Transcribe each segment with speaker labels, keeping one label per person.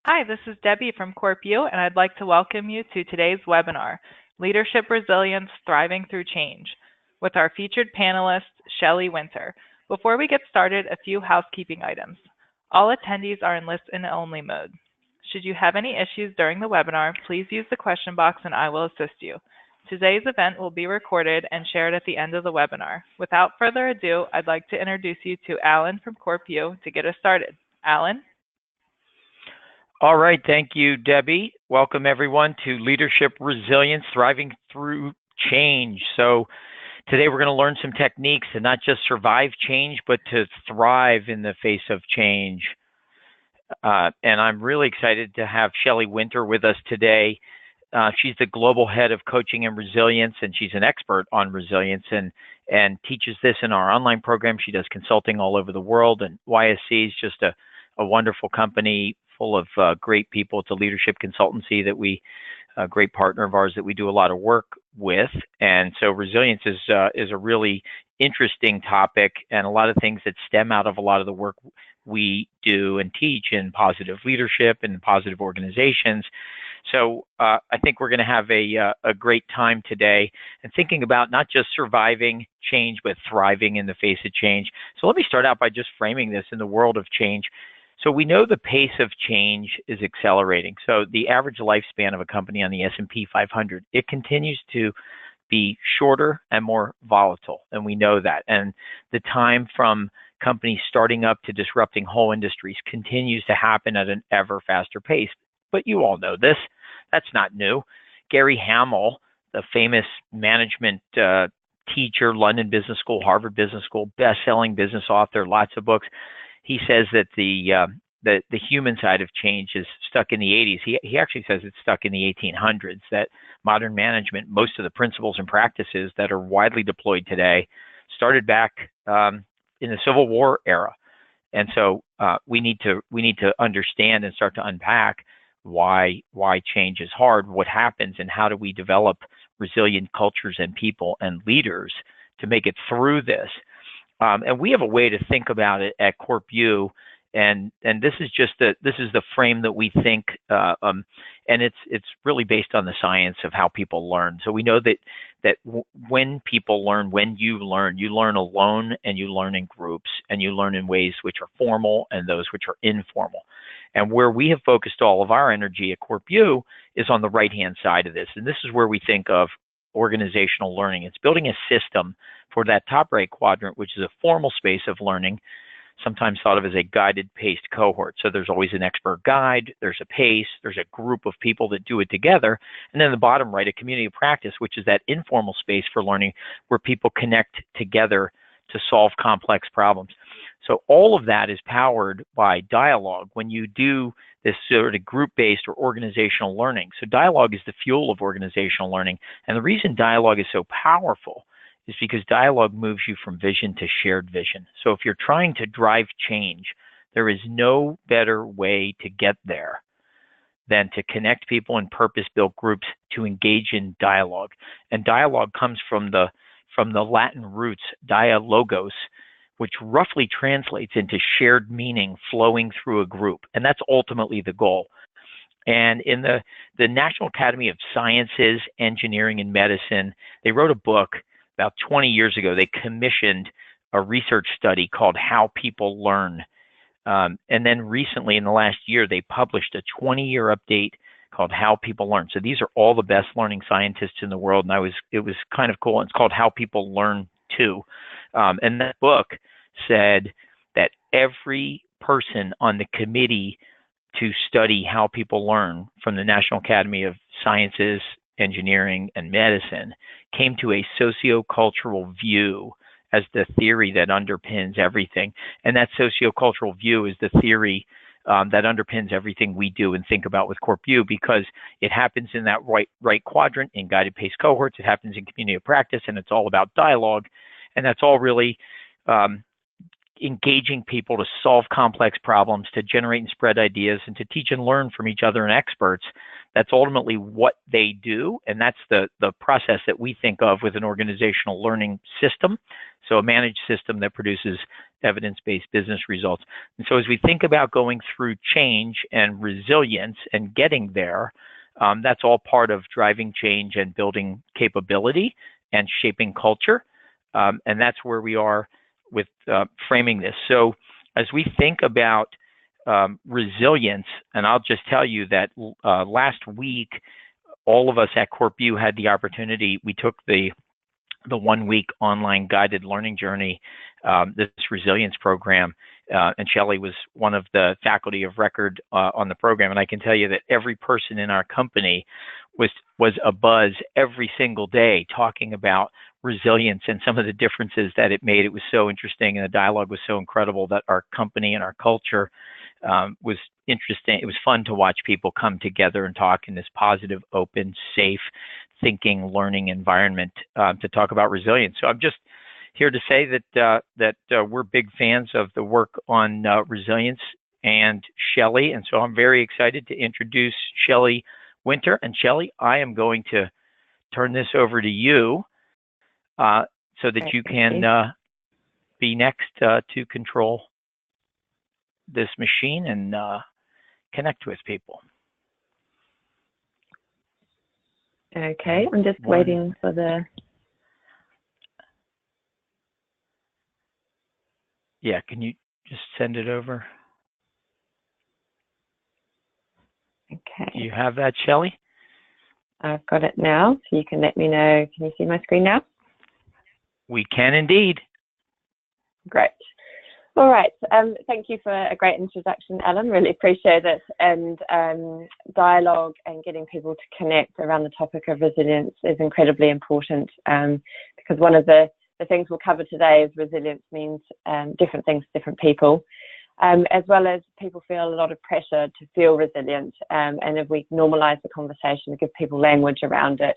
Speaker 1: Hi, this is Debbie from Corp, and I'd like to welcome you to today's webinar, Leadership Resilience Thriving Through Change, with our featured panelist, Shelley Winter. Before we get started, a few housekeeping items. All attendees are in listen-only mode. Should you have any issues during the webinar, please use the question box and I will assist you. Today's event will be recorded and shared at the end of the webinar. Without further ado, I'd like to introduce you to Alan from Corp to get us started. Alan?
Speaker 2: All right, thank you, Debbie. Welcome everyone to Leadership Resilience, Thriving Through Change. So today we're going to learn some techniques to not just survive change, but to thrive in the face of change. And I'm really excited to have Shelley Winter with us today. She's the global head of coaching and resilience, and she's an expert on resilience and teaches this in our online program. She does consulting all over the world, and YSC is just a wonderful company full of great people. It's a leadership consultancy that a great partner of ours that we do a lot of work with. And so resilience is a really interesting topic, and a lot of things that stem out of a lot of the work we do and teach in positive leadership and positive organizations. So I think we're going to have a great time today and thinking about not just surviving change, but thriving in the face of change. So let me start out by just framing this in the world of change. So we know the pace of change is accelerating. So the average lifespan of a company on the S&P 500, it continues to be shorter and more volatile, and we know that. And the time from companies starting up to disrupting whole industries continues to happen at an ever faster pace. But you all know this. That's not new. Gary Hamel, the famous management teacher, London Business School, Harvard Business School, best-selling business author, lots of books, he says that the human side of change is stuck in the 80s. He actually says it's stuck in the 1800s, that modern management, most of the principles and practices that are widely deployed today started back in the Civil War era. And so we need to understand and start to unpack why change is hard, what happens, and how do we develop resilient cultures and people and leaders to make it through this. And we have a way to think about it at Corp, and this is the frame that we think, and it's really based on the science of how people learn. So we know that when people learn, when you learn alone, and you learn in groups, and you learn in ways which are formal and those which are informal. And where we have focused all of our energy at Corp is on the right-hand side of this, and this is where we think of organizational learning. It's building a system for that top right quadrant, which is a formal space of learning, sometimes thought of as a guided paced cohort. So there's always an expert guide, there's a pace, there's a group of people that do it together. And then the bottom right, a community of practice, which is that informal space for learning where people connect together to solve complex problems. So all of that is powered by dialogue when you do this sort of group-based or organizational learning. So dialogue is the fuel of organizational learning. And the reason dialogue is so powerful is because dialogue moves you from vision to shared vision. So if you're trying to drive change, there is no better way to get there than to connect people in purpose-built groups to engage in dialogue. And dialogue comes from the Latin roots, dialogos, which roughly translates into shared meaning flowing through a group. And that's ultimately the goal. And in the National Academy of Sciences, Engineering, and Medicine, they wrote a book about 20 years ago. They commissioned a research study called How People Learn. And then recently, in the last year, they published a 20-year update called How People Learn. So these are all the best learning scientists in the world, and it was kind of cool. It's called How People Learn Too. And that book said that every person on the committee to study how people learn from the National Academy of Sciences, Engineering, and Medicine came to a sociocultural view as the theory that underpins everything. And that sociocultural view is the theory that underpins everything we do and think about with Corp because it happens in that right quadrant in guided pace cohorts. It happens in community of practice, and it's all about dialogue. And that's all really engaging people to solve complex problems, to generate and spread ideas, and to teach and learn from each other and experts That's ultimately what they do, and that's the process that we think of with an organizational learning system. So a managed system that produces evidence-based business results. And so as we think about going through change and resilience and getting there, that's all part of driving change and building capability and shaping culture. And that's where we are with framing this. So as we think about resilience, and I'll just tell you that last week, all of us at CorpU had the opportunity. We took the 1 week online guided learning journey, this resilience program, and Shelley was one of the faculty of record on the program. And I can tell you that every person in our company was abuzz every single day talking about resilience and some of the differences that it made. It was so interesting, and the dialogue was so incredible that our company and our culture was interesting. It was fun to watch people come together and talk in this positive, open, safe, thinking, learning environment to talk about resilience. So I'm just here to say that we're big fans of the work on resilience and Shelley, and so I'm very excited to introduce Shelley Winter. And Shelley, I am going to turn this over to you so that you can be next to control this machine and connect with people.
Speaker 3: Okay, I'm just waiting for the...
Speaker 2: Yeah, can you just send it over?
Speaker 3: Okay.
Speaker 2: Do you have that, Shelley?
Speaker 3: I've got it now, so you can let me know. Can you see my screen now?
Speaker 2: We can indeed.
Speaker 3: Great. All right. Thank you for a great introduction, Ellen. Really appreciate it. And dialogue and getting people to connect around the topic of resilience is incredibly important because one of the things we'll cover today is resilience means different things to different people, as well as people feel a lot of pressure to feel resilient. And if we normalize the conversation and give people language around it,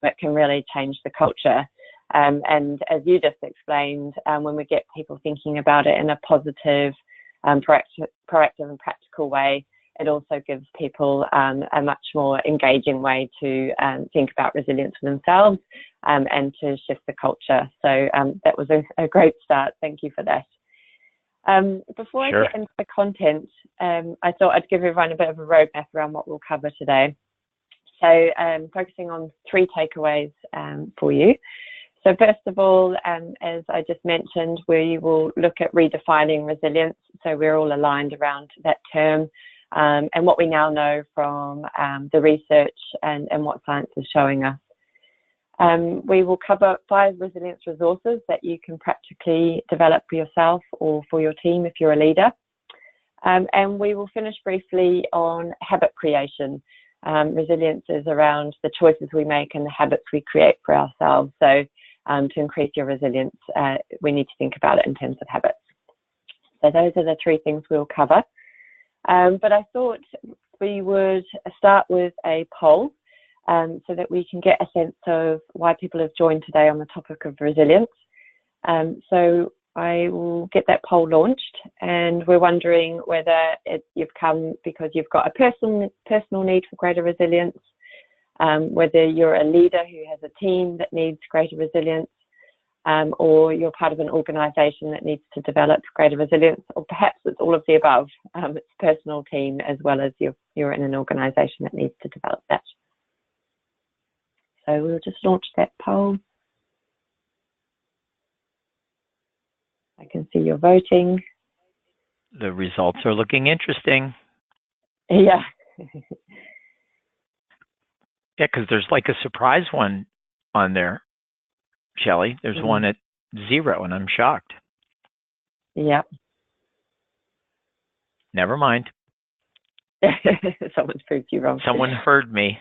Speaker 3: it can really change the culture. And as you just explained, when we get people thinking about it in a positive, proactive and practical way, it also gives people a much more engaging way to think about resilience for themselves and to shift the culture. So that was a great start. Thank you for that. Before I get into the content, I thought I'd give everyone a bit of a roadmap around what we'll cover today. So focusing on 3 takeaways for you. So first of all, as I just mentioned, we will look at redefining resilience. So we're all aligned around that term and what we now know from the research and what science is showing us. We will cover 5 resilience resources that you can practically develop for yourself or for your team if you're a leader. And we will finish briefly on habit creation. Resilience is around the choices we make and the habits we create for ourselves. So to increase your resilience, we need to think about it in terms of habits. So those are the 3 things we'll cover. But I thought we would start with a poll so that we can get a sense of why people have joined today on the topic of resilience. So I will get that poll launched, and we're wondering whether you've come because you've got a personal need for greater resilience, whether you're a leader who has a team that needs greater resilience, or you're part of an organisation that needs to develop greater resilience, or perhaps it's all of the above. It's personal, team, as well as you're in an organisation that needs to develop that. So we'll just launch that poll. I can see you're voting.
Speaker 2: The results are looking interesting.
Speaker 3: Yeah.
Speaker 2: Yeah, because there's like a surprise one on there, Shelley. There's one at 0, and I'm shocked.
Speaker 3: Yeah.
Speaker 2: Never mind.
Speaker 3: Someone's proved you wrong.
Speaker 2: Someone heard me.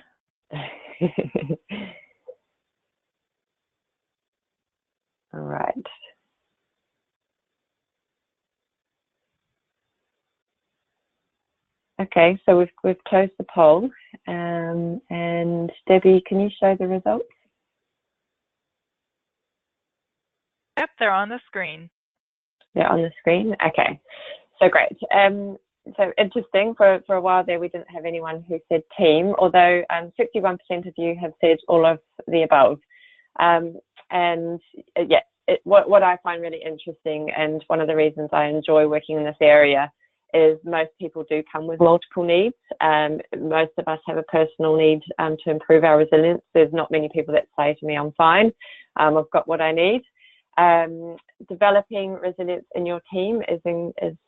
Speaker 3: All right. Okay, so we've closed the poll, and Debbie, can you show the results?
Speaker 1: Yep, they're on the screen.
Speaker 3: They're on the screen. Okay, so great. So interesting, for a while there we didn't have anyone who said team, although 61% of you have said all of the above. What I find really interesting, and one of the reasons I enjoy working in this area, is most people do come with multiple needs. Most of us have a personal need to improve our resilience. There's not many people that say to me, I'm fine, I've got what I need. Developing resilience in your team is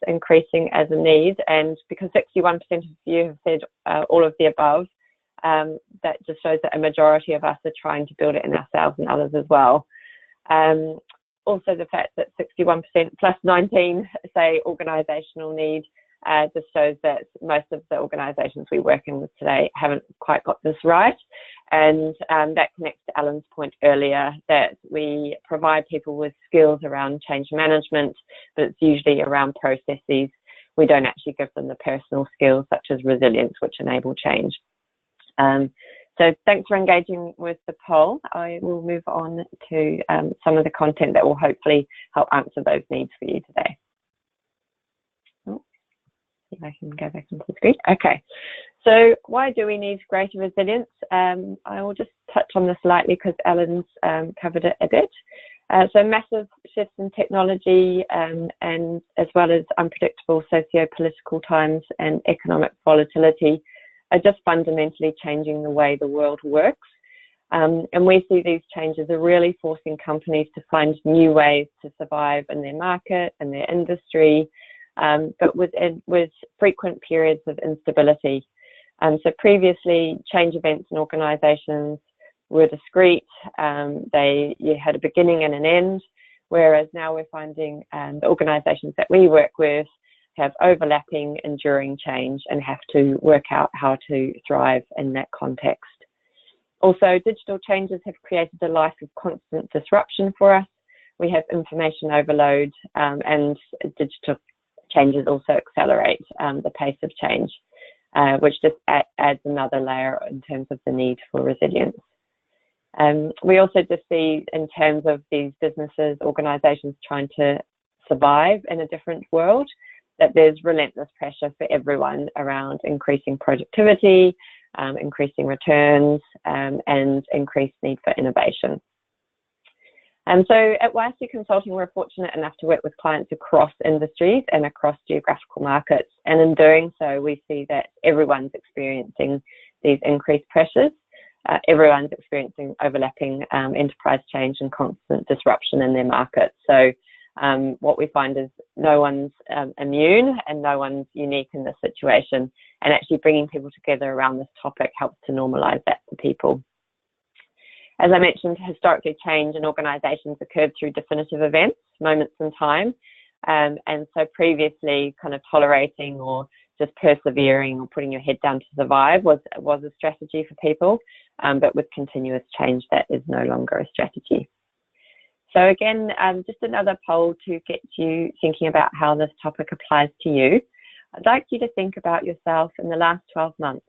Speaker 3: increasing as a need, and because 61% of you have said all of the above, that just shows that a majority of us are trying to build it in ourselves and others as well. Also, the fact that 61% plus 19 say organisational need just shows that most of the organisations we work in with today haven't quite got this right. And that connects to Alan's point earlier, that we provide people with skills around change management, but it's usually around processes. We don't actually give them the personal skills such as resilience, which enable change. So thanks for engaging with the poll. I will move on to some of the content that will hopefully help answer those needs for you today. Oh, see if I can go back into the screen. Okay, so why do we need greater resilience? I will just touch on this lightly because Alan's covered it a bit. So massive shifts in technology and as well as unpredictable socio-political times and economic volatility are just fundamentally changing the way the world works. And we see these changes are really forcing companies to find new ways to survive in their market and their industry, but with frequent periods of instability. So previously, change events in organisations were discrete. You had a beginning and an end, whereas now we're finding the organisations that we work with have overlapping, enduring change and have to work out how to thrive in that context. Also, digital changes have created a life of constant disruption for us. We have information overload, and digital changes also accelerate the pace of change, which just adds another layer in terms of the need for resilience. We also just see, in terms of these businesses, organisations trying to survive in a different world, that there's relentless pressure for everyone around increasing productivity, increasing returns, and increased need for innovation. And so at YC Consulting, we're fortunate enough to work with clients across industries and across geographical markets. And in doing so, we see that everyone's experiencing these increased pressures. Everyone's experiencing overlapping enterprise change and constant disruption in their markets. So what we find is no one's immune and no one's unique in this situation, and actually bringing people together around this topic helps to normalise that for people. As I mentioned, historically change in organisations occurred through definitive events, moments in time, and so previously kind of tolerating or just persevering or putting your head down to survive was a strategy for people, but with continuous change that is no longer a strategy. So again, just another poll to get you thinking about how this topic applies to you. I'd like you to think about yourself in the last 12 months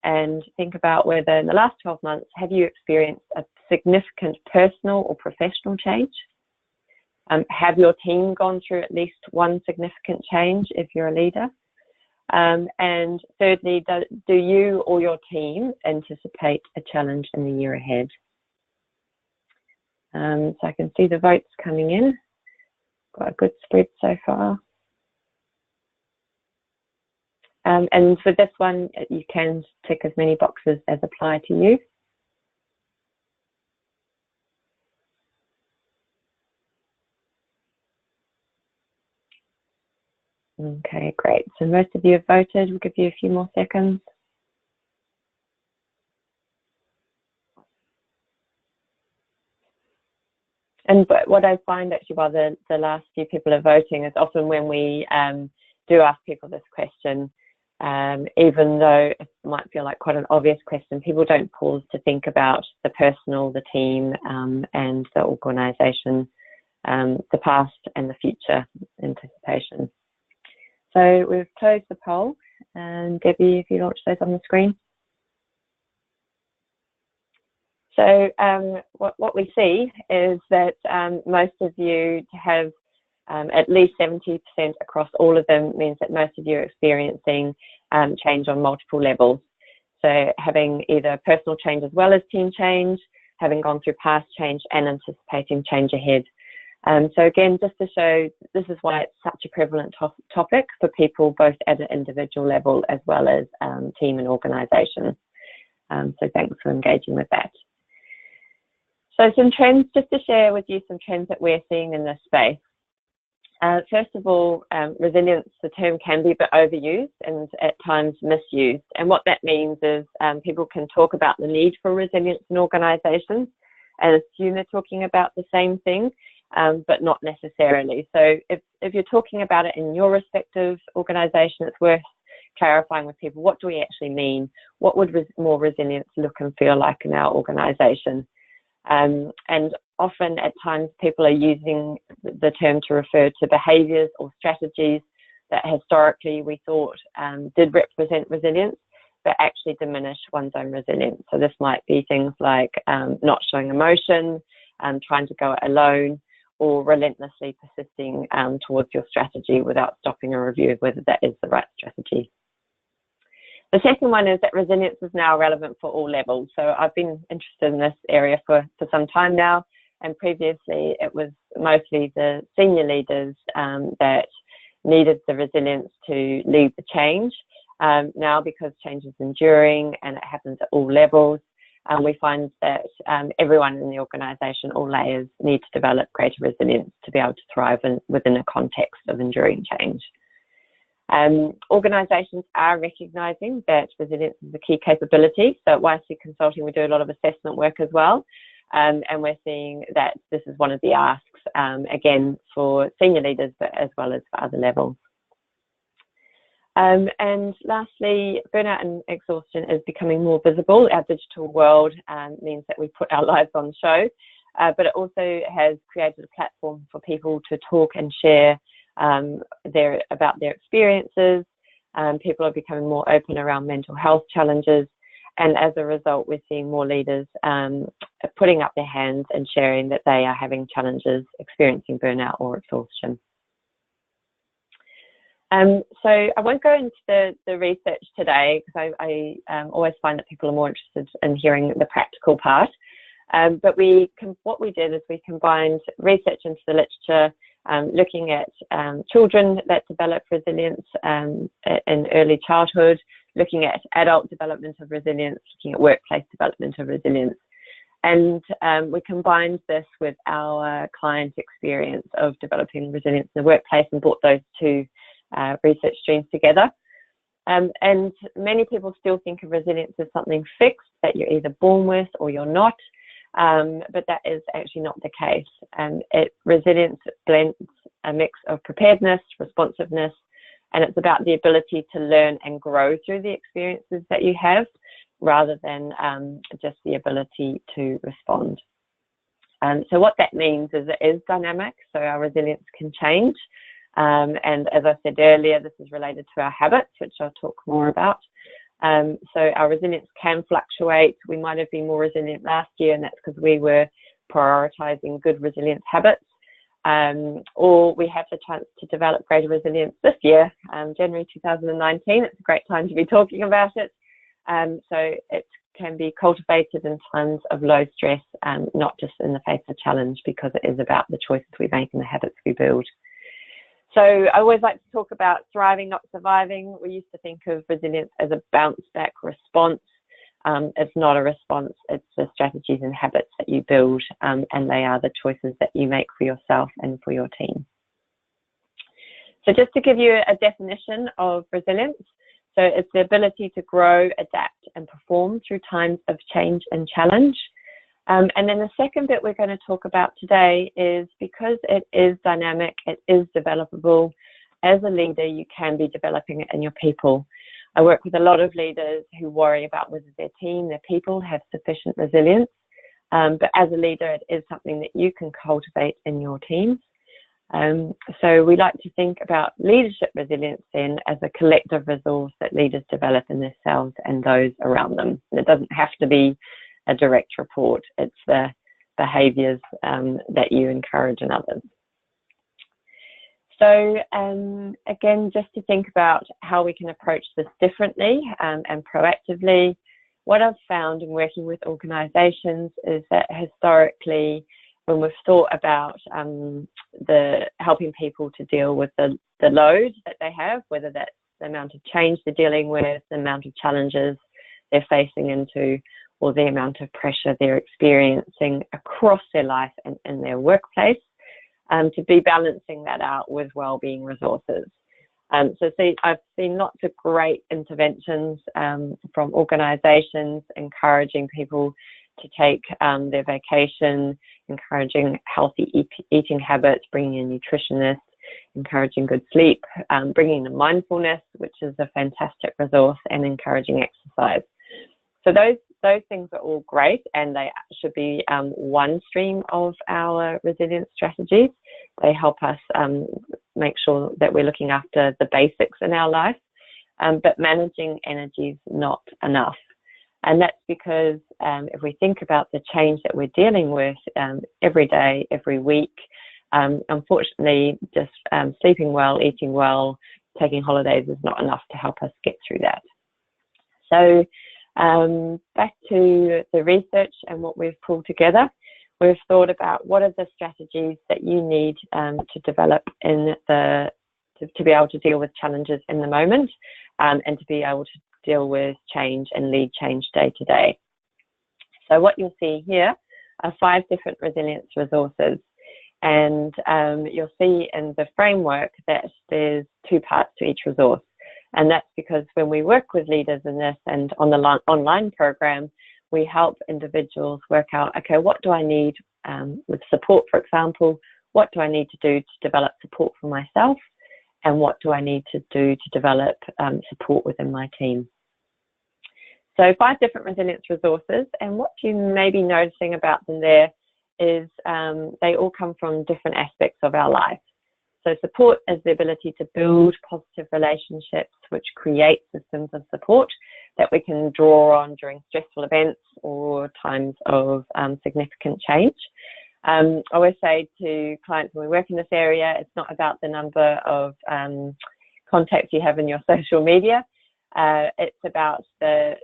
Speaker 3: and think about whether in the last 12 months, have you experienced a significant personal or professional change? Have your team gone through at least one significant change if you're a leader? And thirdly, do you or your team anticipate a challenge in the year ahead? So I can see the votes coming in. Got a good spread so far. And for this one, you can tick as many boxes as apply to you. Okay, great. So most of you have voted. We'll give you a few more seconds. And what I find actually while the last few people are voting is often when we do ask people this question, even though it might feel like quite an obvious question, people don't pause to think about the personal, the team, and the organisation, the past and the future anticipation. So we've closed the poll, and Debbie, if you launch those on the screen. So what we see is that most of you have At least 70% across all of them means that most of you are experiencing change on multiple levels. So having either personal change as well as team change, having gone through past change and anticipating change ahead. So again, just to show, this is why it's such a prevalent topic for people both at an individual level as well as team and organisation. So thanks for engaging with that. So some trends, just to share with you some trends that we're seeing in this space. First of all, resilience, the term can be a bit overused and at times misused. And what that means is people can talk about the need for resilience in organisations and assume they're talking about the same thing, but not necessarily. So if you're talking about it in your respective organisation, it's worth clarifying with people, what do we actually mean? What would more resilience look and feel like in our organisation? And often at times people are using the term to refer to behaviours or strategies that historically we thought did represent resilience, but actually diminish one's own resilience. So this might be things like not showing emotion, trying to go it alone, or relentlessly persisting towards your strategy without stopping a review of whether that is the right strategy. The second one is that resilience is now relevant for all levels. So I've been interested in this area for some time now, and previously it was mostly the senior leaders that needed the resilience to lead the change. Now, because change is enduring and it happens at all levels, we find that everyone in the organisation, all layers, need to develop greater resilience to be able to thrive within a context of enduring change. Organisations are recognising that resilience is a key capability. So at YC Consulting, we do a lot of assessment work as well. And we're seeing that this is one of the asks, again, for senior leaders, but as well as for other levels. And lastly, burnout and exhaustion is becoming more visible. Our digital world means that we put our lives on show, but it also has created a platform for people to talk and share about their experiences. People are becoming more open around mental health challenges, and as a result, we're seeing more leaders putting up their hands and sharing that they are having challenges experiencing burnout or exhaustion. So I won't go into the research today, because I always find that people are more interested in hearing the practical part. But what we did is we combined research into the literature, looking at children that develop resilience in early childhood, looking at adult development of resilience, looking at workplace development of resilience. And we combined this with our client experience of developing resilience in the workplace and brought those two research streams together. And many people still think of resilience as something fixed, that you're either born with or you're not. But that is actually not the case. Resilience blends a mix of preparedness, responsiveness, and it's about the ability to learn and grow through the experiences that you have, rather than just the ability to respond. So what that means is it is dynamic, so our resilience can change. And as I said earlier, this is related to our habits, which I'll talk more about. So our resilience can fluctuate. We might have been more resilient last year, and that's because we were prioritising good resilience habits. Or we have the chance to develop greater resilience this year, January 2019. It's a great time to be talking about it. So it can be cultivated in times of low stress, not just in the face of challenge, because it is about the choices we make and the habits we build. So I always like to talk about thriving, not surviving. We used to think of resilience as a bounce back response. It's not a response, it's the strategies and habits that you build, and they are the choices that you make for yourself and for your team. So just to give you a definition of resilience, so it's the ability to grow, adapt and perform through times of change and challenge. And then the second bit we're going to talk about today is, because it is dynamic, it is developable. As a leader, you can be developing it in your people. I work with a lot of leaders who worry about whether their team, their people have sufficient resilience. But as a leader, it is something that you can cultivate in your teams. So we like to think about leadership resilience then as a collective resource that leaders develop in themselves and those around them. It doesn't have to be a direct report, it's the behaviours that you encourage in others. So again, just to think about how we can approach this differently and proactively, what I've found in working with organisations is that historically, when we've thought about the helping people to deal with the load that they have, whether that's the amount of change they're dealing with, the amount of challenges they're facing into, or the amount of pressure they're experiencing across their life and in their workplace, to be balancing that out with wellbeing resources. So I've seen lots of great interventions from organisations encouraging people to take their vacation, encouraging healthy eating habits, bringing in nutritionists, encouraging good sleep, bringing in mindfulness, which is a fantastic resource, and encouraging exercise. So those things are all great, and they should be one stream of our resilience strategies. They help us make sure that we're looking after the basics in our life, but managing energy is not enough. And that's because if we think about the change that we're dealing with every day, every week, unfortunately, just sleeping well, eating well, taking holidays is not enough to help us get through that. So back to the research and what we've pulled together, we've thought about what are the strategies that you need to develop to be able to deal with challenges in the moment and to be able to deal with change and lead change day to day. So what you'll see here are 5 different resilience resources, and you'll see in the framework that there's 2 parts to each resource. And that's because when we work with leaders in this and on the online program, we help individuals work out, okay, what do I need with support, for example, what do I need to do to develop support for myself, and what do I need to do to develop support within my team. So 5 different resilience resources, and what you may be noticing about them there is they all come from different aspects of our life. So support is the ability to build positive relationships which create systems of support that we can draw on during stressful events or times of significant change. I always say to clients when we work in this area, it's not about the number of contacts you have in your social media. It's about the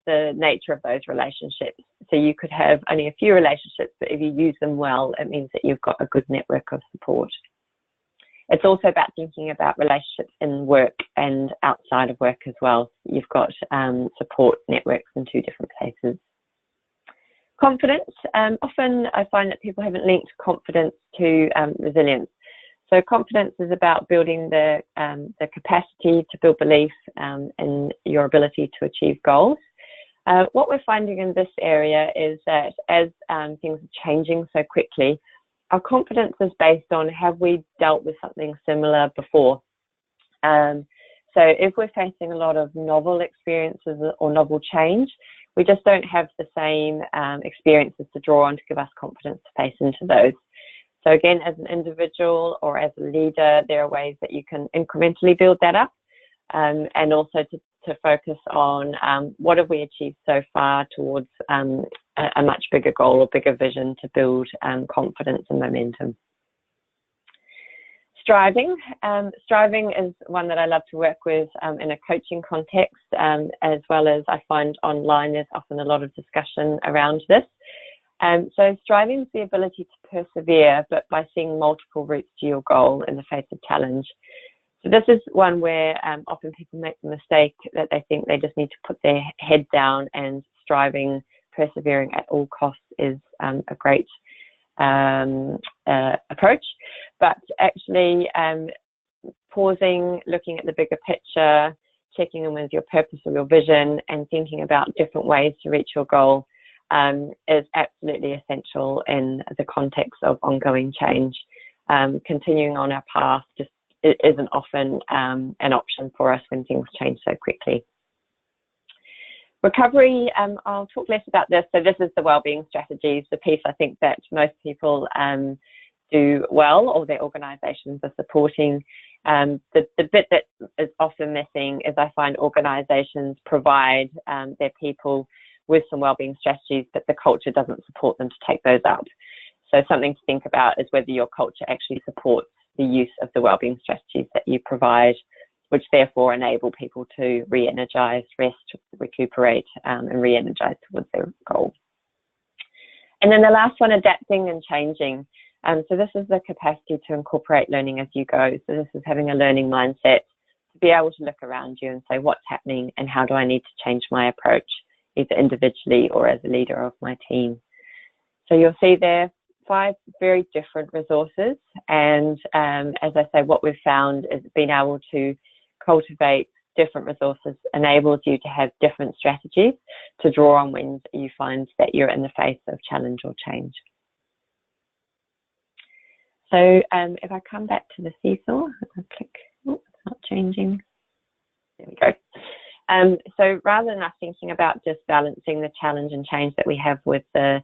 Speaker 3: nature of those relationships. So you could have only a few relationships, but if you use them well, it means that you've got a good network of support. It's also about thinking about relationships in work and outside of work as well. You've got support networks in 2 different places. Confidence. Often I find that people haven't linked confidence to resilience. So confidence is about building the capacity to build belief in your ability to achieve goals. What we're finding in this area is that as things are changing so quickly, our confidence is based on have we dealt with something similar before. So if we're facing a lot of novel experiences or novel change, we just don't have the same experiences to draw on to give us confidence to face into those. So again, as an individual or as a leader, there are ways that you can incrementally build that up, and also to focus on what have we achieved so far towards a much bigger goal or bigger vision to build confidence and momentum. Striving. Striving is one that I love to work with in a coaching context, as well as I find online there's often a lot of discussion around this. So striving is the ability to persevere, but by seeing multiple routes to your goal in the face of challenge. So this is one where often people make the mistake that they think they just need to put their head down, and striving, persevering at all costs is a great approach. But actually pausing, looking at the bigger picture, checking in with your purpose or your vision, and thinking about different ways to reach your goal is absolutely essential in the context of ongoing change. Continuing on our path just it isn't often an option for us when things change so quickly. Recovery, I'll talk less about this. So this is the wellbeing strategies, the piece I think that most people do well, or their organisations are supporting. The bit that is often missing is I find organisations provide their people with some wellbeing strategies, but the culture doesn't support them to take those up. So something to think about is whether your culture actually supports the use of the wellbeing strategies that you provide, which therefore enable people to re-energize, rest, recuperate, and re-energize towards their goal. And then the last one, adapting and changing. So this is the capacity to incorporate learning as you go. So this is having a learning mindset, to be able to look around you and say, what's happening and how do I need to change my approach, either individually or as a leader of my team. So you'll see there 5 very different resources. And as I say, what we've found is being able to cultivate different resources enables you to have different strategies to draw on when you find that you're in the face of challenge or change. So if I come back to the seesaw, I'll click, oh, it's not changing. There we go. So rather than us thinking about just balancing the challenge and change that we have with the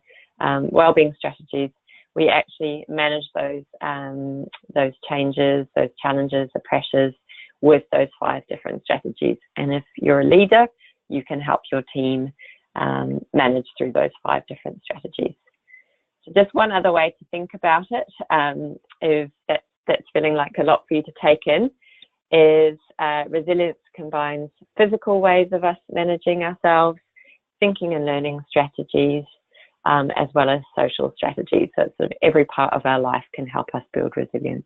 Speaker 3: wellbeing strategies, we actually manage those changes, those challenges, the pressures with those 5 different strategies. And if you're a leader, you can help your team manage through those 5 different strategies. So just one other way to think about it, if that's feeling like a lot for you to take in, is resilience combines physical ways of us managing ourselves, thinking and learning strategies, as well as social strategies. So sort of every part of our life can help us build resilience.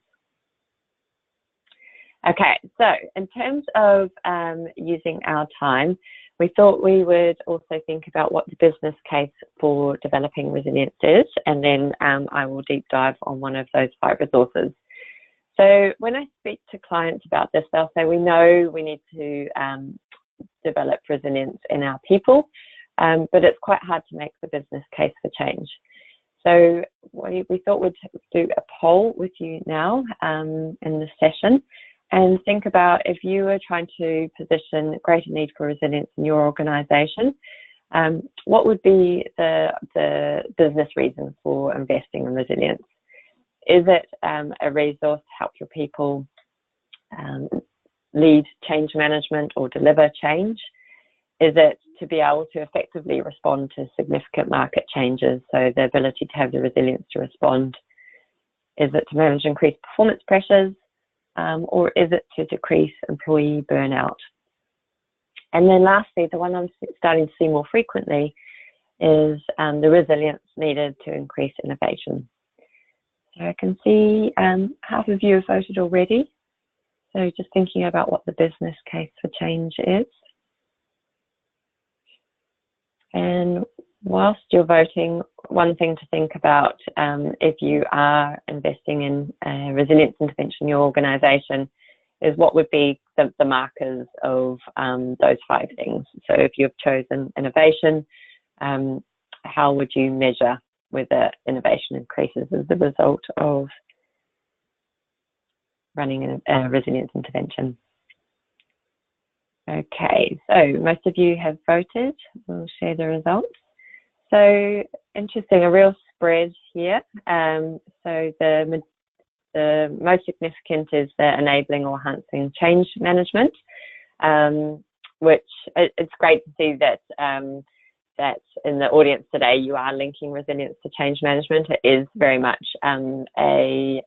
Speaker 3: Okay, so in terms of using our time, we thought we would also think about what the business case for developing resilience is, and then I will deep dive on one of those 5 resources. So when I speak to clients about this, they'll say, we know we need to develop resilience in our people, but it's quite hard to make the business case for change. So we thought we'd do a poll with you now in this session, and think about if you were trying to position greater need for resilience in your organisation, what would be the business reason for investing in resilience? Is it a resource to help your people lead change management or deliver change? Is it to be able to effectively respond to significant market changes, so the ability to have the resilience to respond? Is it to manage increased performance pressures? Or is it to decrease employee burnout? And then lastly, the one I'm starting to see more frequently is the resilience needed to increase innovation. So I can see half of you have voted already. So just thinking about what the business case for change is. And whilst you're voting, one thing to think about if you are investing in resilience intervention in your organisation is what would be the markers of those 5 things. So if you've chosen innovation, how would you measure whether innovation increases as a result of running a resilience intervention? Okay, so most of you have voted. We'll share the results. So interesting, a real spread here. So the most significant is the enabling or enhancing change management, which it's great to see that that in the audience today you are linking resilience to change management. It is very much a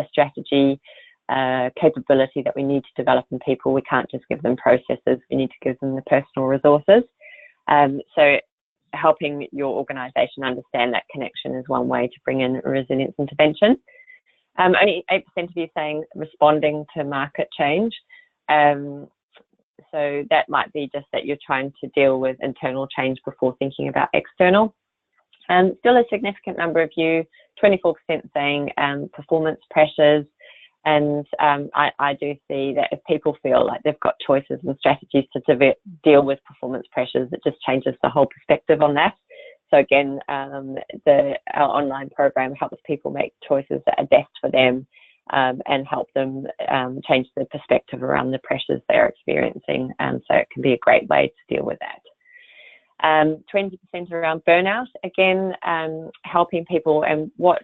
Speaker 3: strategy capability that we need to develop in people. We can't just give them processes, we need to give them the personal resources. So helping your organisation understand that connection is one way to bring in resilience intervention. Only 8% of you saying responding to market change. So that might be just that you're trying to deal with internal change before thinking about external. Still a significant number of you, 24% saying performance pressures. And I do see that if people feel like they've got choices and strategies to deal with performance pressures, it just changes the whole perspective on that. So again, our online program helps people make choices that are best for them and help them change their perspective around the pressures they're experiencing. So it can be a great way to deal with that. 20% around burnout, again, helping people, and what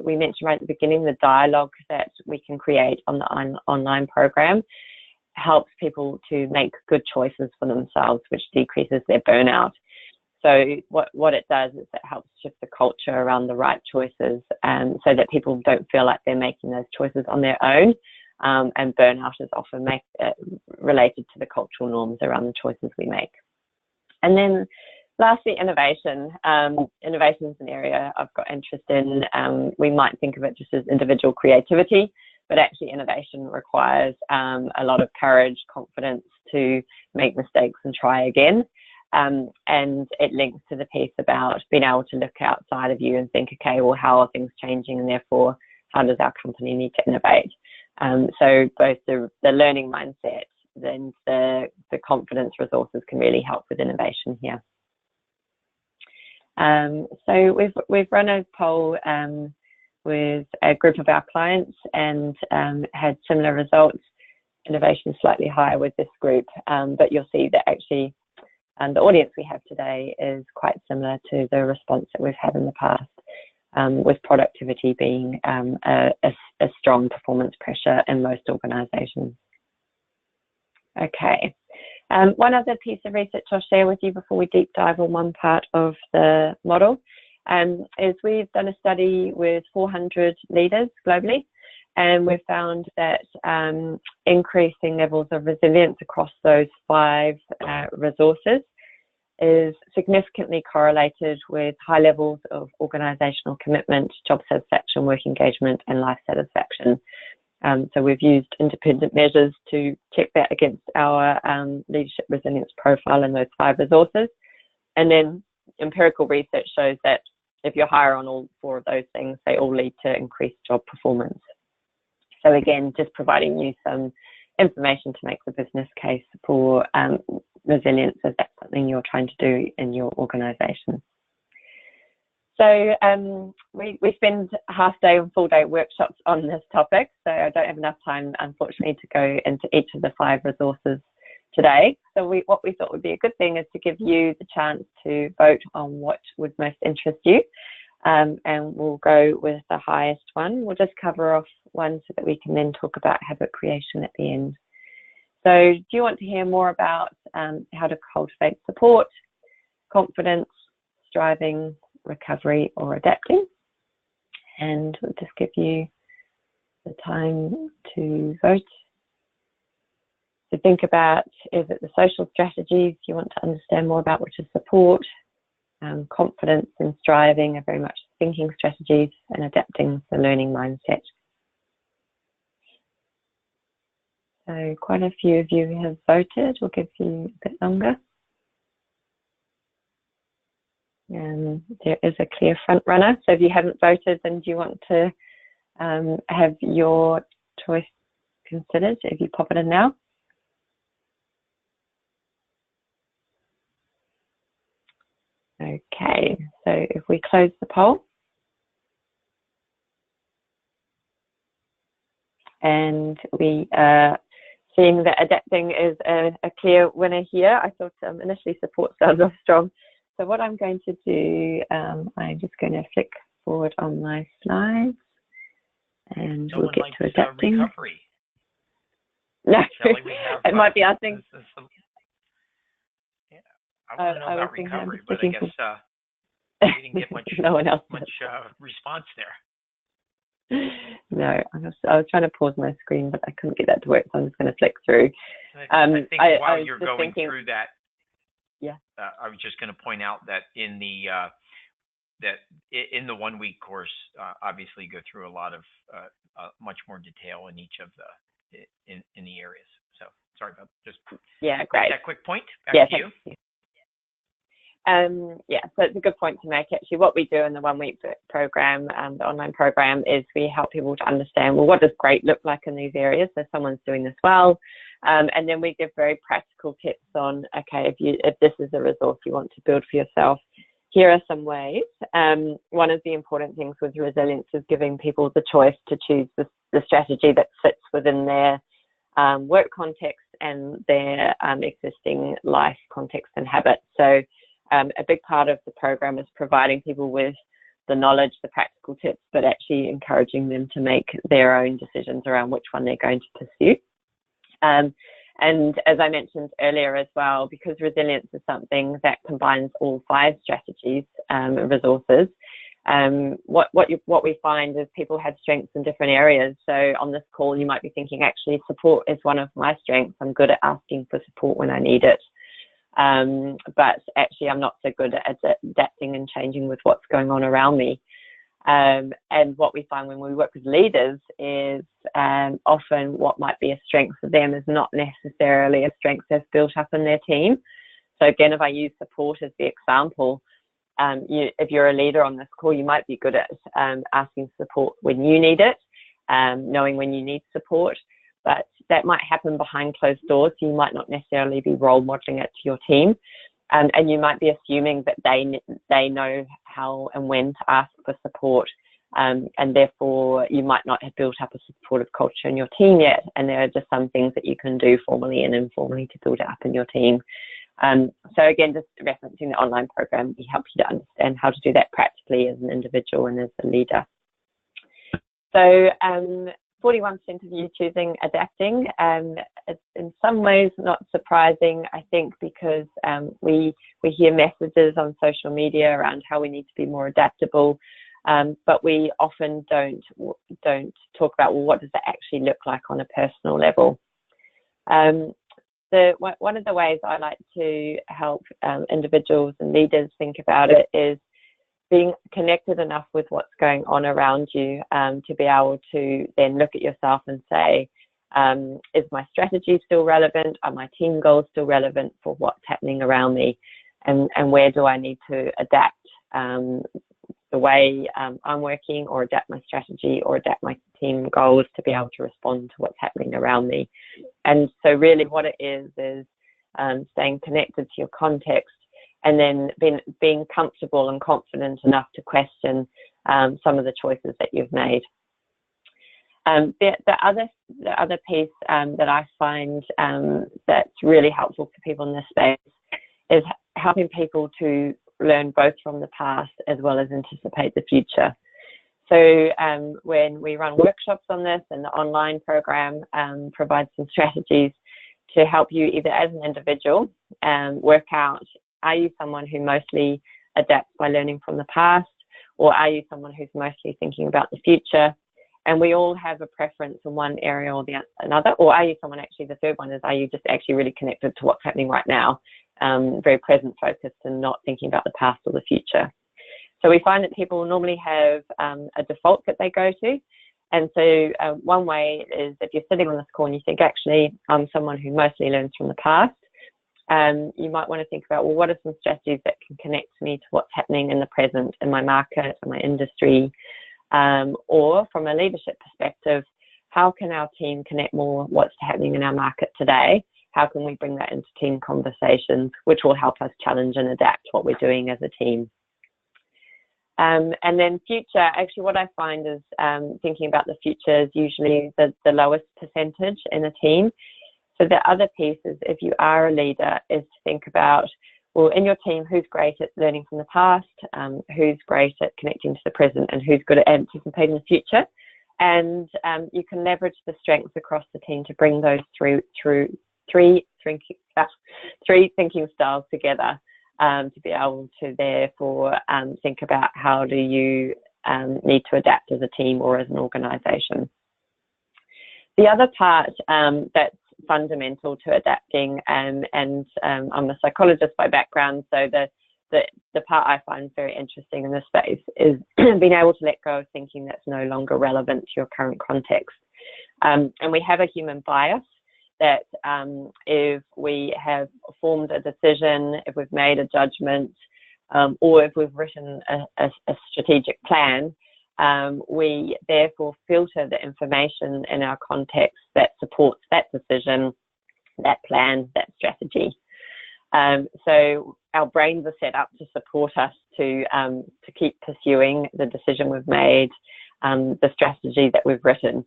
Speaker 3: we mentioned right at the beginning, the dialogue that we can create on the online program helps people to make good choices for themselves, which decreases their burnout. So what it does is it helps shift the culture around the right choices, so that people don't feel like they're making those choices on their own. And burnout is often related to the cultural norms around the choices we make. And then lastly, innovation. Innovation is an area I've got interest in. We might think of it just as individual creativity, but actually innovation requires a lot of courage, confidence to make mistakes and try again. And it links to the piece about being able to look outside of you and think, okay, well, how are things changing, and therefore how does our company need to innovate? So both the learning mindset and the confidence resources can really help with innovation here. So we've run a poll with a group of our clients and had similar results. Innovation is slightly higher with this group, but you'll see that actually the audience we have today is quite similar to the response that we've had in the past, with productivity being a strong performance pressure in most organisations. Okay. One other piece of research I'll share with you before we deep dive on one part of the model is we've done a study with 400 leaders globally, and we've found that increasing levels of resilience across those 5 resources is significantly correlated with high levels of organisational commitment, job satisfaction, work engagement, and life satisfaction. So we've used independent measures to check that against our leadership resilience profile in those 5 resources. And then empirical research shows that if you're higher on all 4 of those things, they all lead to increased job performance. So again, just providing you some information to make the business case for resilience, if that's something you're trying to do in your organisation. So we spend half day and full day workshops on this topic, so I don't have enough time, unfortunately, to go into each of the 5 resources today. So what we thought would be a good thing is to give you the chance to vote on what would most interest you, and we'll go with the highest one. We'll just cover off one so that we can then talk about habit creation at the end. So do you want to hear more about how to cultivate support, confidence, striving, recovery, or adapting? And we'll just give you the time to vote. So think about, is it the social strategies you want to understand more about, which is support, confidence and striving are very much thinking strategies, and adapting the learning mindset. So quite a few of you have voted. We'll give you a bit longer. There is a clear front runner. So if you haven't voted, then do you want to have your choice considered? If you pop it in now. Okay, so if we close the poll. And we are seeing that adapting is a clear winner here. I thought initially support sounded off strong. So what I'm going to do, I'm just going to flick forward on my slides, and we'll get to adapting.
Speaker 2: Recovery.
Speaker 3: No,
Speaker 2: Shelley, we have,
Speaker 3: it might be our thing.
Speaker 2: Yeah, I want to know about recovery, but I guess we didn't get much,
Speaker 3: no one else
Speaker 2: much response there.
Speaker 3: No, I was trying to pause my screen, but I couldn't get that to work, so I'm just going to flick through.
Speaker 2: I think while you're going through that,
Speaker 3: yeah,
Speaker 2: I was just going to point out that in the 1 week course, obviously you go through a lot of much more detail in each of the in the areas. So sorry about just
Speaker 3: great.
Speaker 2: That quick point. Back to you.
Speaker 3: So it's a good point to make. Actually, what we do in the 1 week program, the online program, is we help people to understand, well, what does great look like in these areas? So someone's doing this well. And then we give very practical tips on, okay, if this is a resource you want to build for yourself, here are some ways. One of the important things with resilience is giving people the choice to choose the strategy that fits within their work context and their existing life context and habits. So a big part of the program is providing people with the knowledge, the practical tips, but actually encouraging them to make their own decisions around which one they're going to pursue. And And as I mentioned earlier as well, because resilience is something that combines all 5 strategies and resources, what we find is people have strengths in different areas. So on this call, you might be thinking, actually, support is one of my strengths. I'm good at asking for support when I need it. But actually, I'm not so good at adapting and changing with what's going on around me. And what we find when we work with leaders is often what might be a strength for them is not necessarily a strength they've built up in their team. So again, if I use support as the example, if you're a leader on this call, you might be good at asking support when you need it, knowing when you need support, but that might happen behind closed doors. So you might not necessarily be role modeling it to your team, and you might be assuming that they know how and when to ask for support, and therefore you might not have built up a supportive culture in your team yet, and there are just some things that you can do formally and informally to build it up in your team. So again, just referencing the online program, we help you to understand how to do that practically as an individual and as a leader. So 41% of you choosing adapting. It's in some ways not surprising, I think, because we hear messages on social media around how we need to be more adaptable, but we often don't talk about, well, what does that actually look like on a personal level? One of the ways I like to help individuals and leaders think about it is being connected enough with what's going on around you to be able to then look at yourself and say, is my strategy still relevant? Are my team goals still relevant for what's happening around me? And where do I need to adapt the way I'm working, or adapt my strategy, or adapt my team goals to be able to respond to what's happening around me? And so really what it is staying connected to your context, and then being comfortable and confident enough to question some of the choices that you've made. The other piece that I find that's really helpful for people in this space is helping people to learn both from the past as well as anticipate the future. So when we run workshops on this, and the online program provides some strategies to help you either as an individual work out, are you someone who mostly adapts by learning from the past, or are you someone who's mostly thinking about the future? And we all have a preference in one area or another, or are you someone, actually the third one is, are you just actually really connected to what's happening right now, very present focused and not thinking about the past or the future? So we find that people normally have a default that they go to. And so one way is, if you're sitting on this call and you think, actually, I'm someone who mostly learns from the past, you might want to think about, well, what are some strategies that can connect me to what's happening in the present, in my market, in my industry, or from a leadership perspective, how can our team connect more what's happening in our market today? How can we bring that into team conversations, which will help us challenge and adapt what we're doing as a team? And then future, actually what I find is thinking about the future is usually the lowest percentage in a team. So the other piece is, if you are a leader, is to think about, well, in your team, who's great at learning from the past, who's great at connecting to the present, and who's good at anticipating the future. And you can leverage the strengths across the team to bring those three thinking styles together, to be able to therefore think about, how do you need to adapt as a team or as an organisation. The other part that's fundamental to adapting, and I'm a psychologist by background, so the part I find very interesting in this space is being able to let go of thinking that's no longer relevant to your current context. And we have a human bias that if we have formed a decision, if we've made a judgment, or if we've written a strategic plan, we therefore filter the information in our context that supports that decision, that plan, that strategy. So our brains are set up to support us to keep pursuing the decision we've made, the strategy that we've written.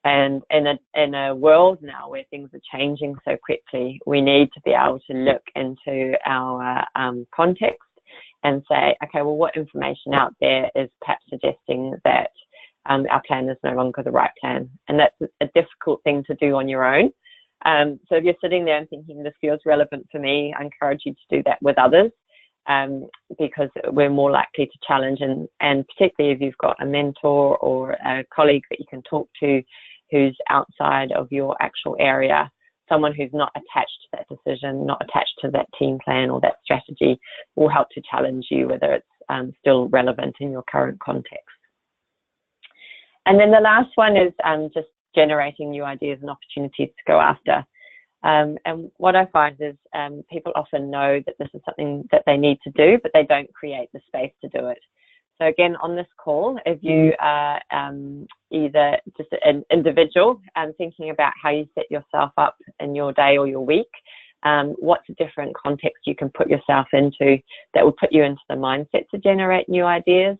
Speaker 3: And in a world now where things are changing so quickly, we need to be able to look into our context and say, okay, well, what information out there is perhaps suggesting that our plan is no longer the right plan? And that's a difficult thing to do on your own. So if you're sitting there and thinking this feels relevant for me, I encourage you to do that with others, because we're more likely to challenge, and particularly if you've got a mentor or a colleague that you can talk to who's outside of your actual area, someone who's not attached to that decision, not attached to that team plan or that strategy, will help to challenge you whether it's still relevant in your current context. And then the last one is just generating new ideas and opportunities to go after. And what I find is people often know that this is something that they need to do, but they don't create the space to do it. So again, on this call, if you are either just an individual thinking about how you set yourself up in your day or your week, what's a different context you can put yourself into that will put you into the mindset to generate new ideas.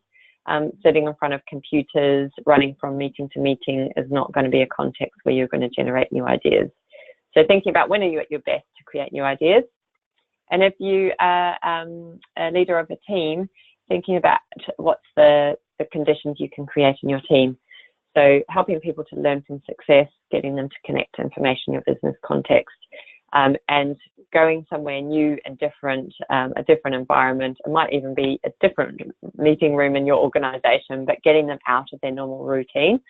Speaker 3: Sitting in front of computers, running from meeting to meeting is not going to be a context where you're going to generate new ideas. So thinking about when are you at your best to create new ideas. And if you are a leader of a team, thinking about what's the conditions you can create in your team. So helping people to learn from success, getting them to connect to information in your business context, and going somewhere new and different, a different environment. It might even be a different meeting room in your organization, but getting them out of their normal routine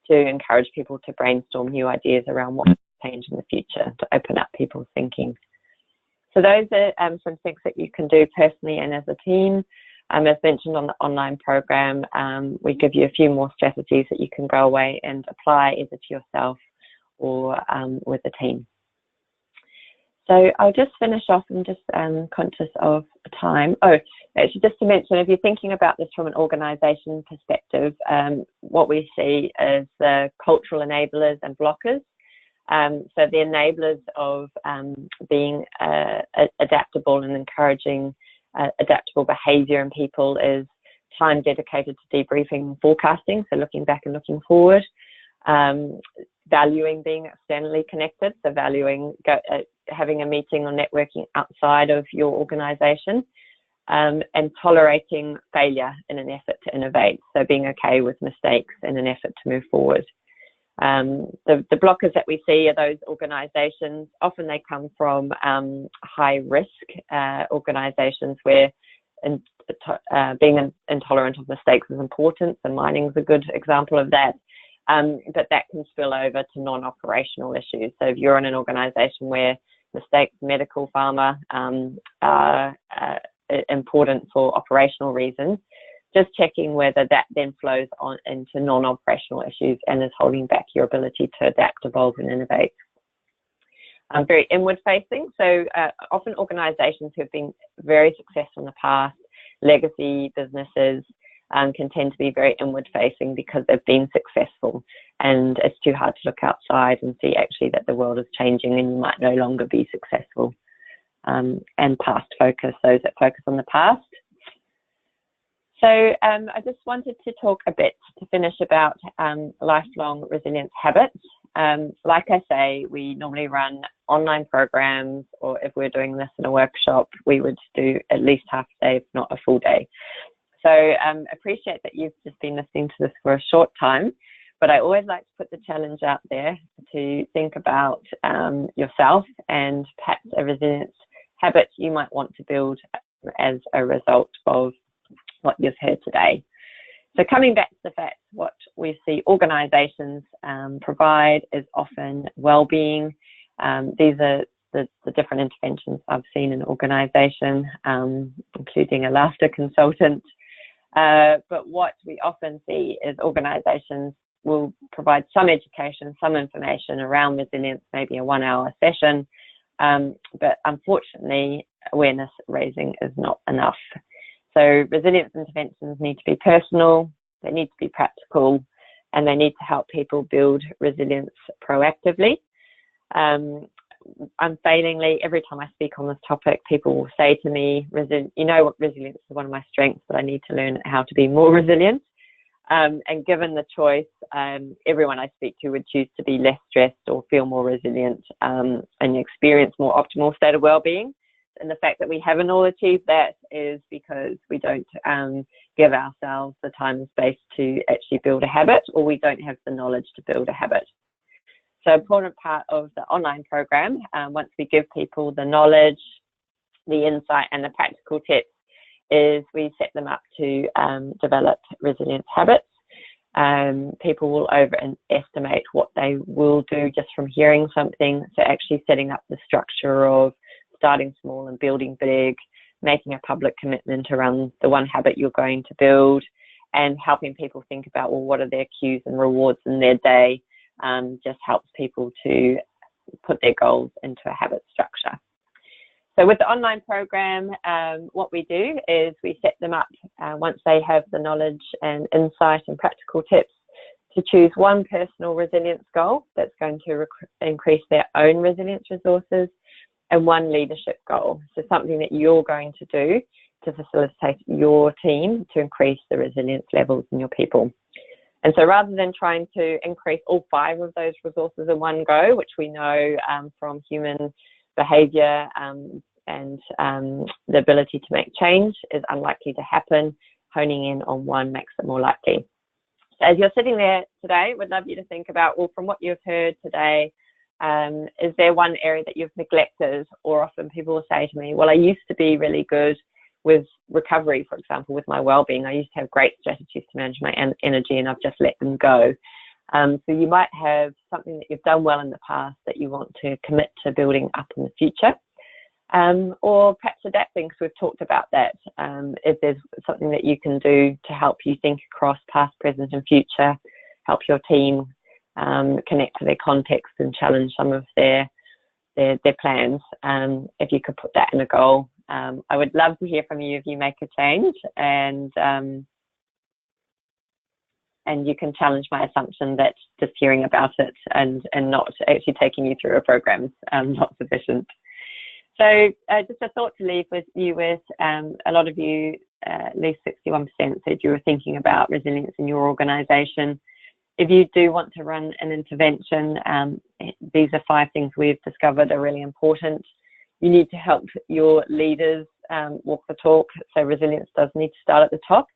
Speaker 3: to encourage people to brainstorm new ideas around what will change in the future, to open up people's thinking. So those are some things that you can do personally and as a team. As mentioned on the online program, we give you a few more strategies that you can go away and apply either to yourself or with the team. So I'll just finish off. I'm just conscious of time. Oh, actually, just to mention, if you're thinking about this from an organisation perspective, what we see is the cultural enablers and blockers. So the enablers of being adaptable and encouraging adaptable behaviour in people is time dedicated to debriefing and forecasting, so looking back and looking forward. Valuing being externally connected, so valuing having a meeting or networking outside of your organisation, and tolerating failure in an effort to innovate, so being okay with mistakes in an effort to move forward. The blockers that we see are those organisations, often they come from high risk organisations where being intolerant of mistakes is important, so mining is a good example of that. But that can spill over to non-operational issues. So if you're in an organisation where mistakes, medical, pharma are important for operational reasons, just checking whether that then flows on into non-operational issues and is holding back your ability to adapt, evolve and innovate. Very inward facing. So often organisations who have been very successful in the past, legacy businesses, can tend to be very inward facing because they've been successful, and it's too hard to look outside and see actually that the world is changing and you might no longer be successful. And past focus, those that focus on the past. So I just wanted to talk a bit to finish about lifelong resilience habits. Like I say, we normally run online programs, or if we're doing this in a workshop, we would do at least half a day, if not a full day. So appreciate that you've just been listening to this for a short time, but I always like to put the challenge out there to think about yourself and perhaps a resilience habit you might want to build as a result of what you've heard today. So coming back to the fact, what we see organisations provide is often well-being. These are the different interventions I've seen in an organisation, including a laughter consultant. But what we often see is organisations will provide some education, some information around resilience, maybe a 1-hour session, but unfortunately awareness raising is not enough. So resilience interventions need to be personal, they need to be practical, and they need to help people build resilience proactively. Unfailingly, every time I speak on this topic, people will say to me, you know what, resilience is one of my strengths, but I need to learn how to be more resilient. And given the choice, everyone I speak to would choose to be less stressed or feel more resilient and experience more optimal state of well-being. And the fact that we haven't all achieved that is because we don't give ourselves the time and space to actually build a habit, or we don't have the knowledge to build a habit. So an important part of the online program, once we give people the knowledge, the insight and the practical tips, is we set them up to develop resilience habits. People will overestimate what they will do just from hearing something. So actually setting up the structure of starting small and building big, making a public commitment around the one habit you're going to build, and helping people think about, well, what are their cues and rewards in their day, just helps people to put their goals into a habit structure. So with the online program, what we do is we set them up once they have the knowledge and insight and practical tips to choose one personal resilience goal that's going to increase their own resilience resources, and one leadership goal. So something that you're going to do to facilitate your team to increase the resilience levels in your people. And so rather than trying to increase all 5 of those resources in one go, which we know from human behavior and the ability to make change is unlikely to happen, honing in on one makes it more likely. So as you're sitting there today, we'd love you to think about, well, from what you've heard today, is there one area that you've neglected? Or often people will say to me, well, I used to be really good with recovery, for example, with my well-being. I used to have great strategies to manage my energy, and I've just let them go. So you might have something that you've done well in the past that you want to commit to building up in the future. Or perhaps adapting, because we've talked about that. If there's something that you can do to help you think across past, present and future, help your team connect to their context and challenge some of their plans. If you could put that in a goal, I would love to hear from you if you make a change, and you can challenge my assumption that just hearing about it and not actually taking you through a program is not sufficient. So just a thought to leave with you with, a lot of you, at least 61% said you were thinking about resilience in your organisation. If you do want to run an intervention, these are 5 things we've discovered are really important. You need to help your leaders walk the talk, so resilience does need to start at the top.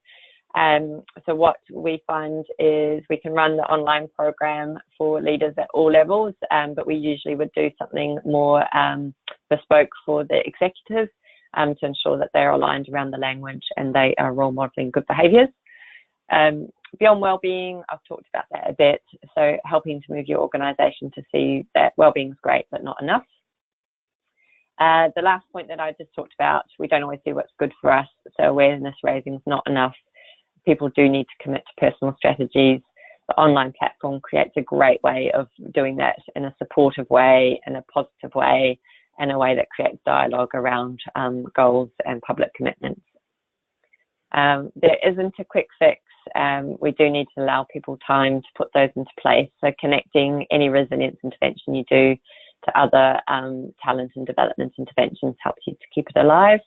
Speaker 3: So what we find is we can run the online program for leaders at all levels, but we usually would do something more bespoke for the executive to ensure that they're aligned around the language and they are role modelling good behaviours. Beyond wellbeing, I've talked about that a bit, so helping to move your organisation to see that wellbeing is great but not enough. The last point that I just talked about, we don't always do what's good for us, so awareness raising is not enough. People do need to commit to personal strategies. The online platform creates a great way of doing that in a supportive way, in a positive way, and a way that creates dialogue around goals and public commitments. There isn't a quick fix. We do need to allow people time to put those into place. So connecting any resilience intervention you do to other talent and development interventions helps you to keep it alive.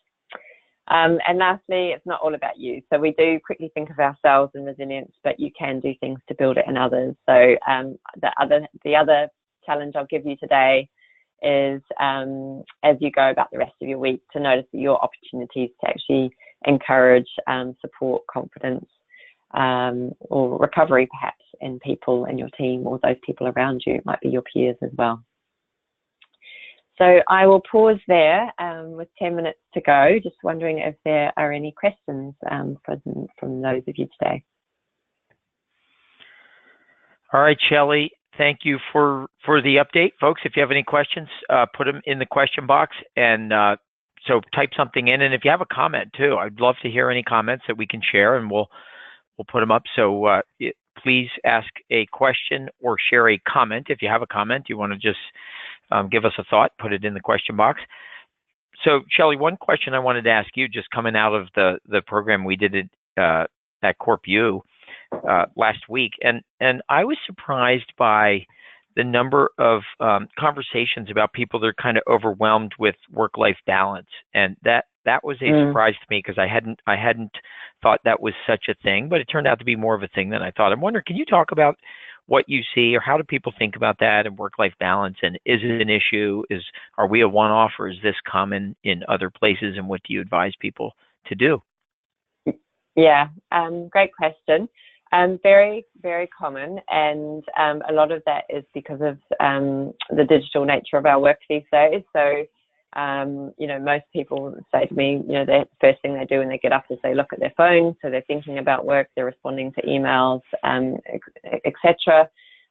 Speaker 3: And lastly, it's not all about you. So we do quickly think of ourselves and resilience, but you can do things to build it in others. So the other challenge I'll give you today is, as you go about the rest of your week, to notice that your opportunities to actually encourage, support, confidence, or recovery perhaps in people in your team or those people around you. It might be your peers as well. So I will pause there with 10 minutes to go, just wondering if there are any questions from those of you today.
Speaker 2: All right, Shelley, thank you for the update. Folks, if you have any questions, put them in the question box, and so type something in. And if you have a comment too, I'd love to hear any comments that we can share, and we'll put them up. So please ask a question or share a comment. If you have a comment, you want to just give us a thought, put it in the question box. So Shelley, one question I wanted to ask you, just coming out of the program we did at Corp last week, and I was surprised by the number of conversations about people that are kind of overwhelmed with work-life balance, and that was a surprise to me, because I hadn't thought that was such a thing, but it turned out to be more of a thing than I thought. I'm wondering, can you talk about what you see, or how do people think about that and work-life balance, and is it an issue? Are we a one-off, or is this common in other places, and what do you advise people to do?
Speaker 3: Yeah, great question. Very, very common, and a lot of that is because of the digital nature of our work these days. So, most people say to me, the first thing they do when they get up is they look at their phone. So they're thinking about work, they're responding to emails, etc.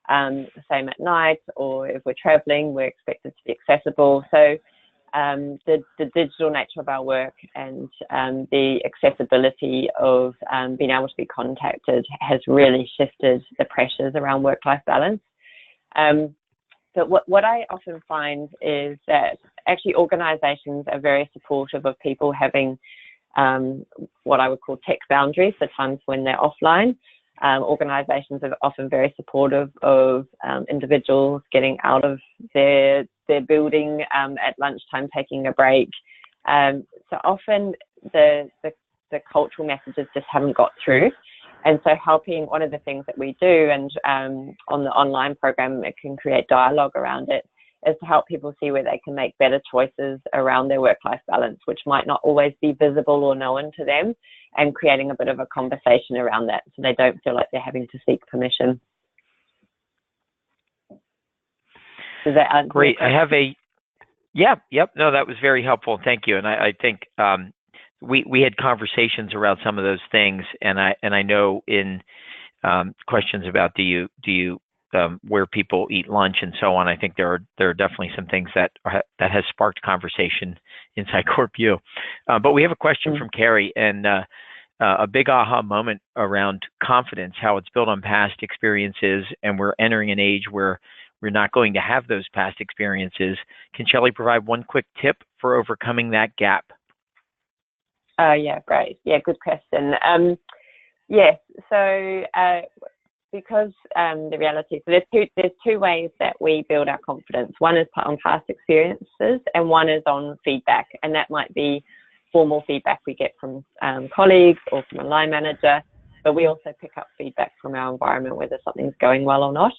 Speaker 3: Same at night, or if we're traveling, we're expected to be accessible. So the digital nature of our work and the accessibility of being able to be contacted has really shifted the pressures around work-life balance. But what I often find is that actually organisations are very supportive of people having what I would call tech boundaries, the times when they're offline. Organisations are often very supportive of individuals getting out of their building at lunchtime, taking a break. So often the cultural messages just haven't got through. And so one of the things that we do, and on the online program, it can create dialogue around it, is to help people see where they can make better choices around their work-life balance, which might not always be visible or known to them, and creating a bit of a conversation around that so they don't feel like they're having to seek permission. Does that answer?
Speaker 2: Great. No, that was very helpful. Thank you. And I think we had conversations around some of those things, and I know in questions about do you where people eat lunch and so on, I think there are definitely some things that has sparked conversation inside CorpU. But we have a question from Carrie, and a big aha moment around confidence, how it's built on past experiences, and we're entering an age where we're not going to have those past experiences. Can Shelley provide one quick tip for overcoming that gap?
Speaker 3: Yeah, great. Yeah, good question. Yes, so because the reality, so there's two ways that we build our confidence. One is on past experiences, and one is on feedback, and that might be formal feedback we get from colleagues or from a line manager, but we also pick up feedback from our environment, whether something's going well or not.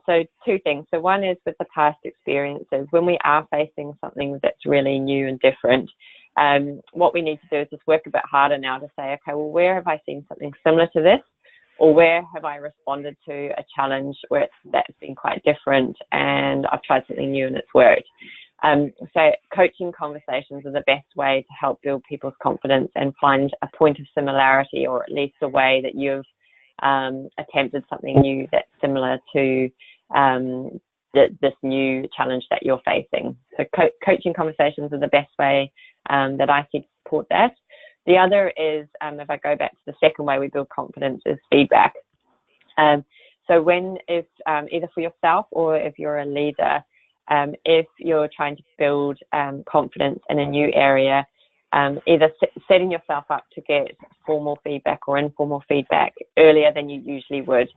Speaker 3: So two things. So one is with the past experiences, when we are facing something that's really new and different, what we need to do is just work a bit harder now to say, okay, well, where have I seen something similar to this? Or where have I responded to a challenge where that's been quite different and I've tried something new and it's worked? So coaching conversations are the best way to help build people's confidence and find a point of similarity, or at least a way that you've attempted something new that's similar to this new challenge that you're facing. So coaching conversations are the best way that I see to support that. The other is, if I go back to the second way we build confidence, is feedback. So if either for yourself or if you're a leader, if you're trying to build confidence in a new area, either setting yourself up to get formal feedback or informal feedback earlier than you usually would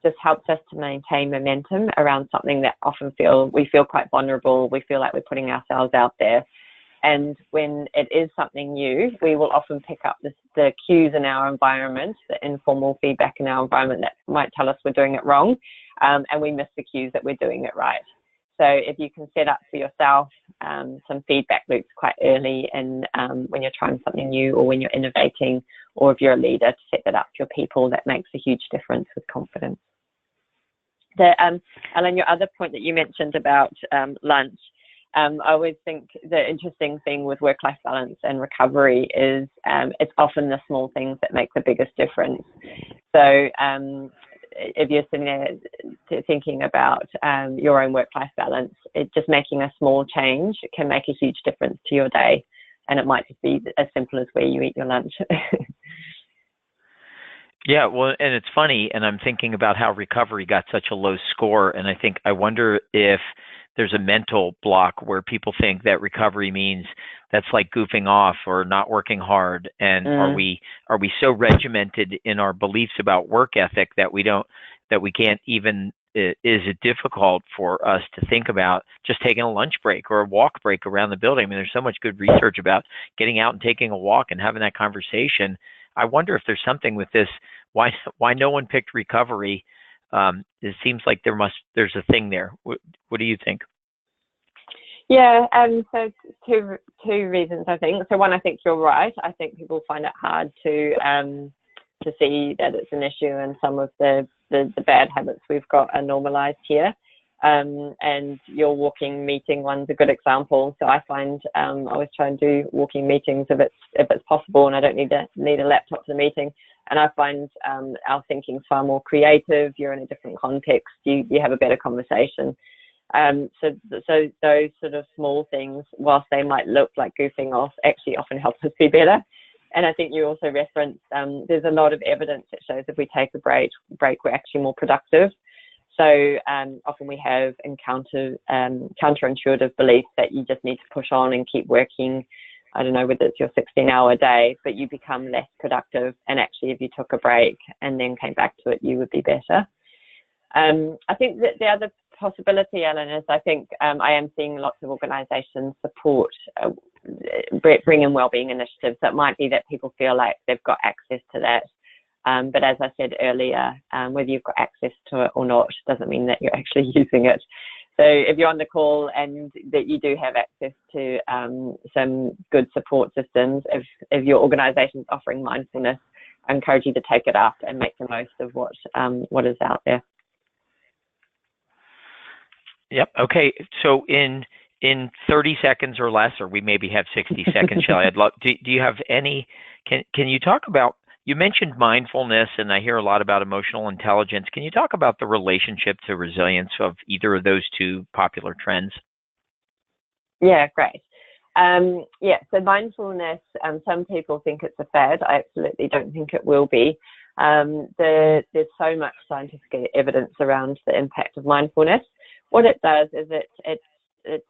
Speaker 3: just helps us to maintain momentum around something that often we feel quite vulnerable. We feel like we're putting ourselves out there. And when it is something new, we will often pick up the cues in our environment, the informal feedback in our environment that might tell us we're doing it wrong, and we miss the cues that we're doing it right. So if you can set up for yourself some feedback loops quite early, and when you're trying something new or when you're innovating, or if you're a leader, to set that up for your people, that makes a huge difference with confidence. Ellen, your other point that you mentioned about lunch, I always think the interesting thing with work-life balance and recovery is it's often the small things that make the biggest difference. So if you're sitting there thinking about your own work-life balance, just making a small change can make a huge difference to your day. And it might just be as simple as where you eat your lunch.
Speaker 2: Yeah, well, and it's funny, and I'm thinking about how recovery got such a low score, and I wonder if there's a mental block where people think that recovery means that's like goofing off or not working hard, and are we so regimented in our beliefs about work ethic that we can't even, is it difficult for us to think about just taking a lunch break or a walk break around the building? I mean, there's so much good research about getting out and taking a walk and having that conversation. I wonder if there's something with this, why no one picked recovery. It seems like there's a thing there. What do you think?
Speaker 3: Yeah, so two reasons, I think. So one, I think you're right. I think people find it hard to to see that it's an issue, and some of the bad habits we've got are normalized here. And your walking meeting one's a good example. So I find I always try and do walking meetings if it's possible, and I don't need a laptop for the meeting. And I find our thinking's far more creative. You're in a different context. You have a better conversation. So those sort of small things, whilst they might look like goofing off, actually often help us be better. And I think you also referenced there's a lot of evidence that shows if we take a break, we're actually more productive. So often we have counterintuitive beliefs that you just need to push on and keep working. I don't know whether it's your 16-hour day, but you become less productive. And actually, if you took a break and then came back to it, you would be better. I think that the other possibility, Ellen, is I think I am seeing lots of organisations support bring in wellbeing initiatives. That might be that people feel like they've got access to that. But as I said earlier, whether you've got access to it or not doesn't mean that you're actually using it. So if you're on the call and that you do have access to some good support systems, if your organisation is offering mindfulness, I encourage you to take it up and make the most of what is out there.
Speaker 2: Yep. Okay. So in 30 seconds or less, or we maybe have 60 seconds, Shelley, I'd love. Do you have any? Can you talk about? You mentioned mindfulness, and I hear a lot about emotional intelligence. Can you talk about the relationship to resilience of either of those two popular trends?
Speaker 3: Yeah, great. So mindfulness, some people think it's a fad. I absolutely don't think it will be. There's so much scientific evidence around the impact of mindfulness. What it does is it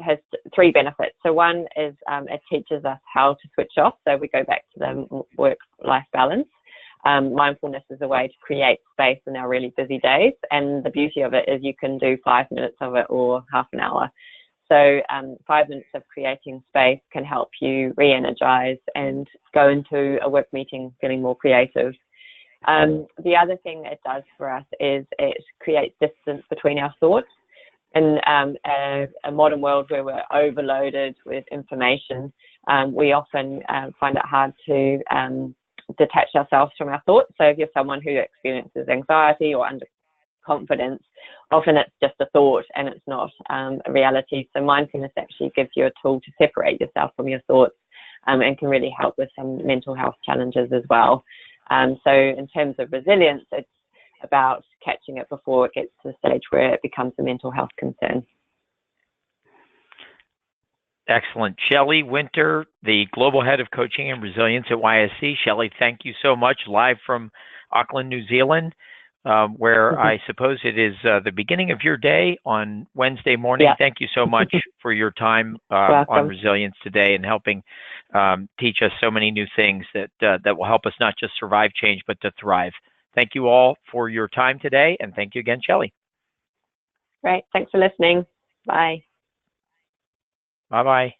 Speaker 3: has three benefits. So one is it teaches us how to switch off. So we go back to the work-life balance. Mindfulness is a way to create space in our really busy days. And the beauty of it is you can do 5 minutes of it or half an hour. So 5 minutes of creating space can help you re-energize and go into a work meeting feeling more creative. The other thing it does for us is it creates distance between our thoughts. In a modern world where we're overloaded with information, we often find it hard to detach ourselves from our thoughts. So if you're someone who experiences anxiety or underconfidence, often it's just a thought and it's not a reality. So mindfulness actually gives you a tool to separate yourself from your thoughts and can really help with some mental health challenges as well. So in terms of resilience, it's about catching it before it gets to the stage where it becomes a mental health concern.
Speaker 2: Excellent. Shelley Winter, the Global Head of Coaching and Resilience at YSC. Shelley, thank you so much, live from Auckland, New Zealand, where I suppose it is the beginning of your day on Wednesday morning. Yeah. Thank you so much for your time on resilience today and helping teach us so many new things that will help us not just survive change, but to thrive. Thank you all for your time today, and thank you again, Shelley.
Speaker 3: Great. Thanks for listening. Bye.
Speaker 2: Bye-bye.